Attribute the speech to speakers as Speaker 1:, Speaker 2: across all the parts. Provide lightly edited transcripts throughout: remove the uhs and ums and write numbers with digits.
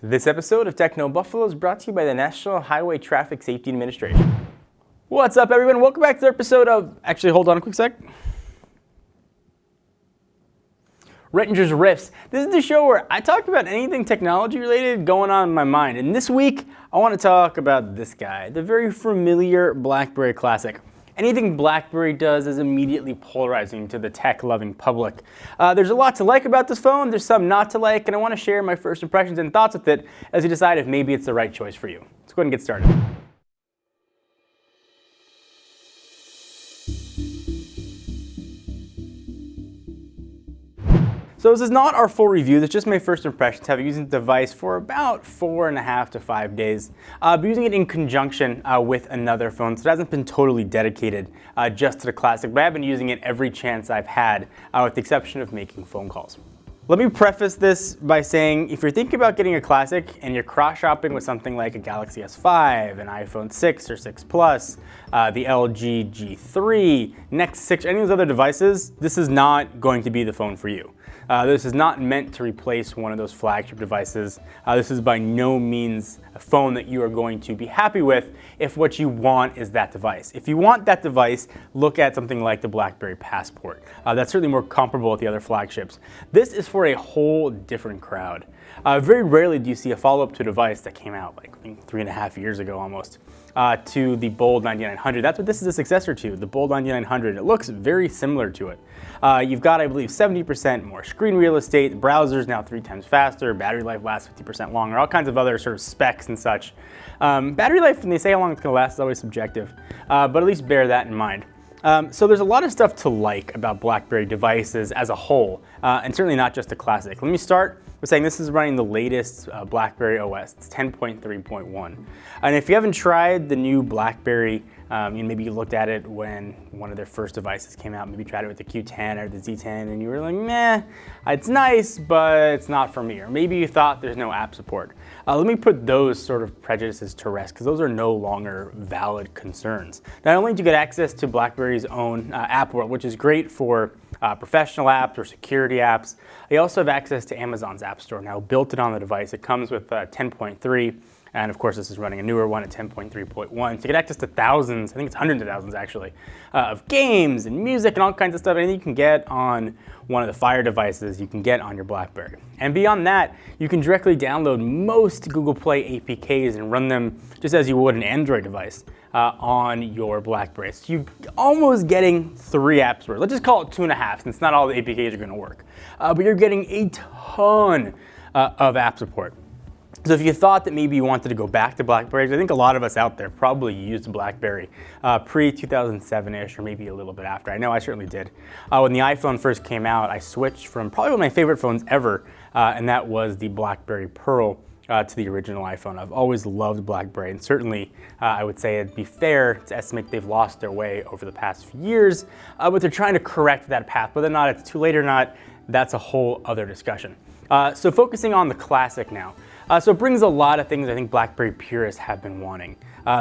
Speaker 1: This episode of Techno Buffalo is brought to you by the National Highway Traffic Safety Administration. What's up, everyone? Welcome back to the episode of... Actually, hold on a quick sec. Rettinger's Riffs. This is the show where I talk about anything technology related going on in my mind. And this week, I want to talk about this guy, the very familiar BlackBerry classic. Anything BlackBerry does is immediately polarizing to the tech-loving public. There's a lot to like about this phone, there's some not to like, and I want to share my first impressions and thoughts with it as you decide if maybe it's the right choice for you. Let's go ahead and get started. So this is not our full review, this is just my first impressions. I've been using the device for about 4.5 to 5 days. I've been using it in conjunction with another phone, so it hasn't been totally dedicated just to the classic, but I've been using it every chance I've had, with the exception of making phone calls. Let me preface this by saying, if you're thinking about getting a classic and you're cross-shopping with something like a Galaxy S5, an iPhone 6 or 6 Plus, the LG G3, Nexus 6, any of those other devices, this is not going to be the phone for you. This is not meant to replace one of those flagship devices. This is by no means a phone that you are going to be happy with if what you want is that device. If you want that device, look at something like the BlackBerry Passport. That's certainly more comparable with the other flagships. This is for a whole different crowd. Very rarely do you see a follow-up to a device that came out like 3.5 years ago almost. To the Bold 9900. That's what this is a successor to, the Bold 9900. It looks very similar to it. You've got, I believe, 70% more screen real estate, the browser's now 3 times faster, battery life lasts 50% longer, all kinds of other sort of specs and such. Battery life, when they say how long it's going to last, is always subjective, but at least bear that in mind. So there's a lot of stuff to like about BlackBerry devices as a whole, and certainly not just the classic. Let me start with saying this is running the latest BlackBerry OS. It's 10.3.1. And if you haven't tried the new BlackBerry, maybe you looked at it when one of their first devices came out, maybe tried it with the Q10 or the Z10, and you were like, meh, it's nice, but it's not for me. Or maybe you thought there's no app support. Let me put those sort of prejudices to rest, because those are no longer valid concerns. Not only do you get access to BlackBerry's own app world, which is great for professional apps or security apps, you also have access to Amazon's App Store now built in on the device. It comes with 10.3. And of course, this is running a newer one at 10.3.1. So you get access to thousands, I think it's hundreds of thousands actually, of games and music and all kinds of stuff. Anything you can get on one of the Fire devices, you can get on your BlackBerry. And beyond that, you can directly download most Google Play APKs and run them just as you would an Android device on your BlackBerry. So you're almost getting 3 apps worth. Let's just call it 2.5, since not all the APKs are gonna work. But you're getting a ton of app support. So if you thought that maybe you wanted to go back to BlackBerry, I think a lot of us out there probably used BlackBerry pre-2007-ish or maybe a little bit after. I know I certainly did. When the iPhone first came out, I switched from probably one of my favorite phones ever, and that was the BlackBerry Pearl to the original iPhone. I've always loved BlackBerry, and certainly I would say it'd be fair to estimate they've lost their way over the past few years, but they're trying to correct that path. Whether or not it's too late or not, that's a whole other discussion. So focusing on the classic now. So it brings a lot of things I think BlackBerry purists have been wanting.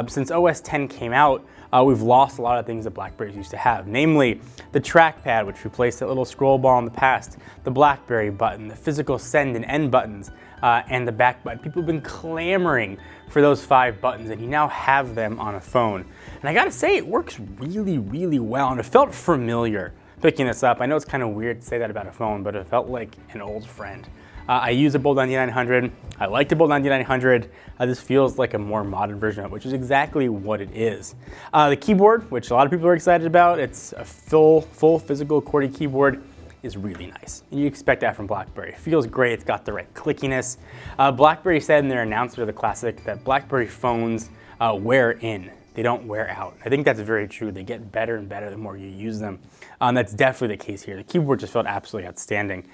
Speaker 1: Since OS X came out, we've lost a lot of things that BlackBerries used to have, namely the trackpad, which replaced that little scroll ball in the past, the BlackBerry button, the physical send and end buttons, and the back button. People have been clamoring for those 5 buttons, and you now have them on a phone. And I gotta say, it works really, really well, and it felt familiar picking this up. I know it's kind of weird to say that about a phone, but it felt like an old friend. I use a Bold 9900. I like the Bold 9900. This feels like a more modern version of it, which is exactly what it is. The keyboard, which a lot of people are excited about, it's a full physical QWERTY keyboard, is really nice. And you expect that from BlackBerry. It feels great, it's got the right clickiness. BlackBerry said in their announcement of the Classic that BlackBerry phones wear in. They don't wear out. I think that's very true. They get better and better the more you use them. That's definitely the case here. The keyboard just felt absolutely outstanding.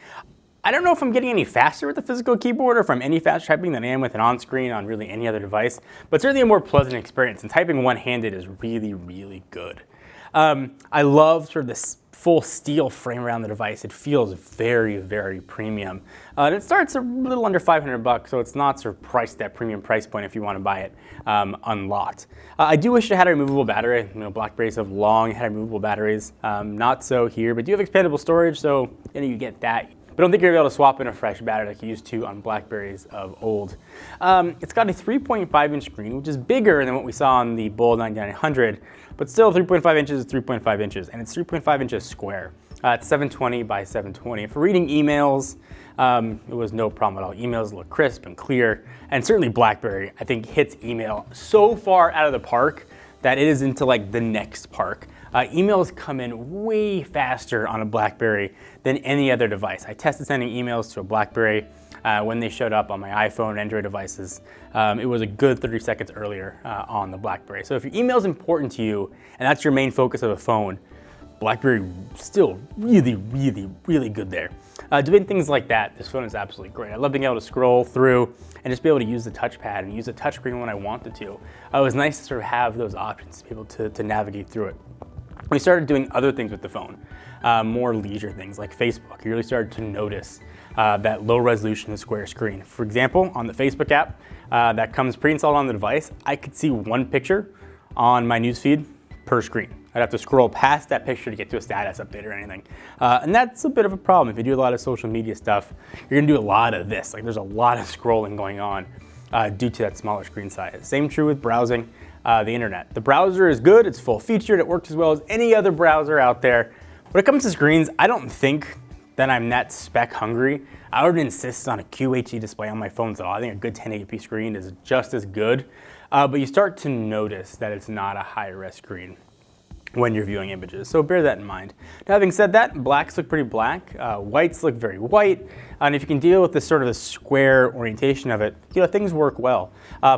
Speaker 1: I don't know if I'm getting any faster with the physical keyboard or if I'm any faster typing than I am with an on-screen on really any other device, but certainly a more pleasant experience, and typing one-handed is really, really good. I love sort of this full steel frame around the device. It feels very, very premium. And it starts a little under $500, so it's not sort of priced at premium price point if you want to buy it unlocked. I do wish it had a removable battery. BlackBerries have long had removable batteries. Not so here, but do have expandable storage, so you get that. but I don't think you're able to swap in a fresh battery like you used to on BlackBerries of old. It's got a 3.5-inch screen, which is bigger than what we saw on the Bold 9900, but still 3.5 inches is 3.5 inches, and it's 3.5 inches square. It's 720 by 720. For reading emails, it was no problem at all. Emails look crisp and clear, and certainly BlackBerry, I think, hits email so far out of the park that it is into like the next park. Emails come in way faster on a BlackBerry than any other device. I tested sending emails to a BlackBerry when they showed up on my iPhone and Android devices. It was a good 30 seconds earlier on the BlackBerry. So if your email is important to you and that's your main focus of a phone, BlackBerry still really, really, really good there. Doing things like that, this phone is absolutely great. I love being able to scroll through and just be able to use the touchpad and use the touchscreen when I wanted to. It was nice to sort of have those options to be able to navigate through it. We started doing other things with the phone, more leisure things like Facebook. You really started to notice that low resolution square screen. For example, on the Facebook app that comes pre-installed on the device, I could see one picture on my newsfeed per screen. I'd have to scroll past that picture to get to a status update or anything. And that's a bit of a problem. If you do a lot of social media stuff, you're gonna do a lot of this. Like there's a lot of scrolling going on due to that smaller screen size. Same true with browsing the internet. The browser is good, it's full featured, it works as well as any other browser out there. When it comes to screens, I don't think that I'm that spec hungry. I would insist on a QHD display on my phones at all. I think a good 1080p screen is just as good, but you start to notice that it's not a high-res screen when you're viewing images, so bear that in mind. Now, having said that, blacks look pretty black, whites look very white, and if you can deal with this sort of the square orientation of it, things work well.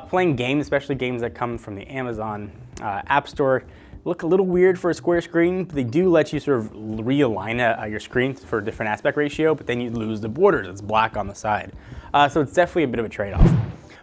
Speaker 1: Playing games, especially games that come from the Amazon App Store, look a little weird for a square screen, but they do let you sort of realign your screen for a different aspect ratio, but then you lose the borders, it's black on the side. So it's definitely a bit of a trade-off.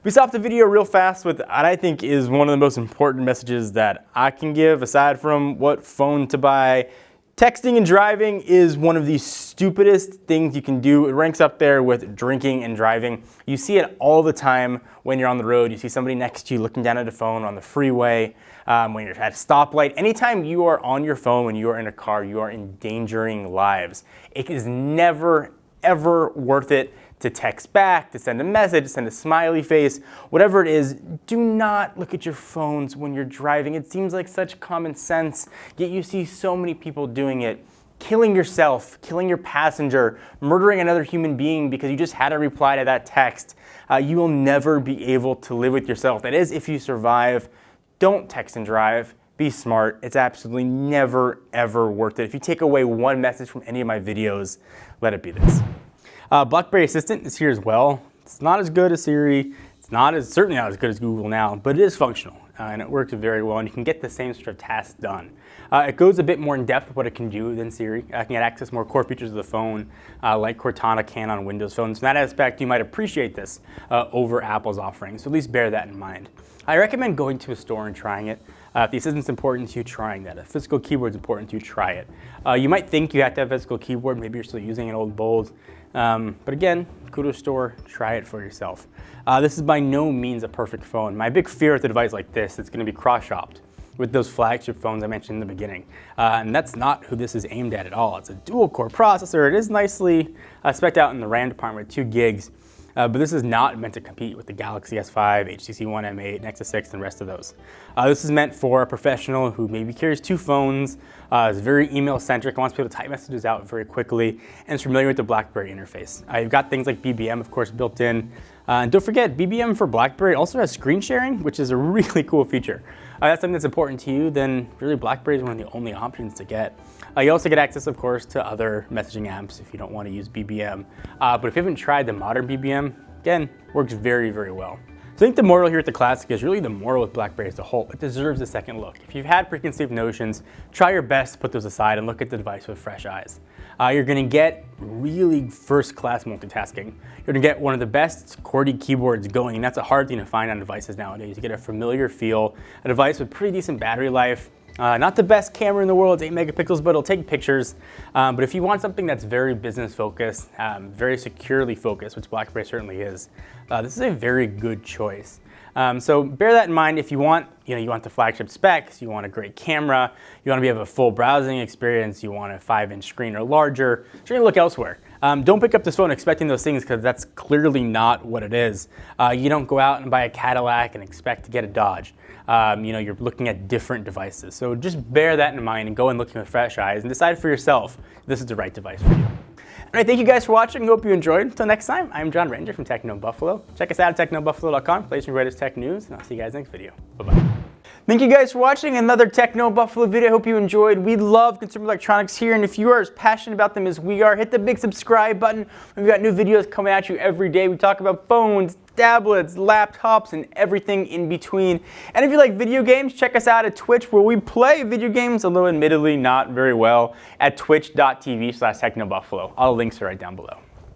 Speaker 1: We stopped the video real fast with what I think is one of the most important messages that I can give, aside from what phone to buy. Texting and driving is one of the stupidest things you can do. It ranks up there with drinking and driving. You see it all the time when you're on the road. You see somebody next to you looking down at a phone on the freeway, when you're at a stoplight. Anytime you are on your phone, when you are in a car, you are endangering lives. It is never, ever worth it to text back, to send a message, to send a smiley face, whatever it is. Do not look at your phones when you're driving. It seems like such common sense, yet you see so many people doing it. Killing yourself, killing your passenger, murdering another human being because you just had a reply to that text. You will never be able to live with yourself. That is, if you survive. Don't text and drive. Be smart. It's absolutely never, ever worth it. If you take away one message from any of my videos, let it be this. BlackBerry Assistant is here as well. It's not as good as Siri. It's certainly not as good as Google now, but it is functional and it works very well, and you can get the same sort of tasks done. It goes a bit more in depth with what it can do than Siri. I can get access to more core features of the phone, like Cortana can on Windows phones. From that aspect, you might appreciate this over Apple's offering, so at least bear that in mind. I recommend going to a store and trying it. If the assistant's important to you, trying that. If physical keyboard's important to you, try it. You might think you have to have a physical keyboard. Maybe you're still using an old Bold. But again, go to a store, try it for yourself. This is by no means a perfect phone. My big fear with a device like this, it's going to be cross-shopped with those flagship phones I mentioned in the beginning. And that's not who this is aimed at all. It's a dual-core processor. It is nicely spec'd out in the RAM department with 2 gigs. But this is not meant to compete with the Galaxy S5, HTC One M8, Nexus 6, and the rest of those. This is meant for a professional who maybe carries 2 phones, is very email-centric, wants to be able to type messages out very quickly, and is familiar with the BlackBerry interface. You've got things like BBM, of course, built in. And don't forget, BBM for BlackBerry also has screen sharing, which is a really cool feature. That's something that's important to you, then really BlackBerry is one of the only options to get. You also get access, of course, to other messaging apps if you don't want to use BBM. But if you haven't tried the modern BBM, again, works very, very well. So I think the moral here at the Classic is really the moral with BlackBerry as a whole. It deserves a second look. If you've had preconceived notions, try your best to put those aside and look at the device with fresh eyes. You're going to get really first-class multitasking. You're going to get one of the best QWERTY keyboards going, and that's a hard thing to find on devices nowadays. You get a familiar feel, a device with pretty decent battery life. Not the best camera in the world, 8 megapixels, but it'll take pictures. But if you want something that's very business focused, very securely focused, which BlackBerry certainly is, this is a very good choice. So bear that in mind. If you want, you want the flagship specs, you want a great camera, you want to have a full browsing experience, you want a 5-inch screen or larger, you're going to look elsewhere. Don't pick up this phone expecting those things, because that's clearly not what it is. You don't go out and buy a Cadillac and expect to get a Dodge. You're looking at different devices. So just bear that in mind and go in looking with fresh eyes and decide for yourself if this is the right device for you. All right, thank you guys for watching. Hope you enjoyed. Until next time, I'm John Ranger from Techno Buffalo. Check us out at technobuffalo.com, place your greatest tech news, and I'll see you guys next video. Bye-bye. Thank you guys for watching another Techno Buffalo video. I hope you enjoyed. We love consumer electronics here, and if you are as passionate about them as we are, hit the big subscribe button. We've got new videos coming at you every day. We talk about phones, tablets, laptops, and everything in between. And if you like video games, check us out at Twitch, where we play video games, although admittedly not very well, at twitch.tv/technobuffalo. All the links are right down below.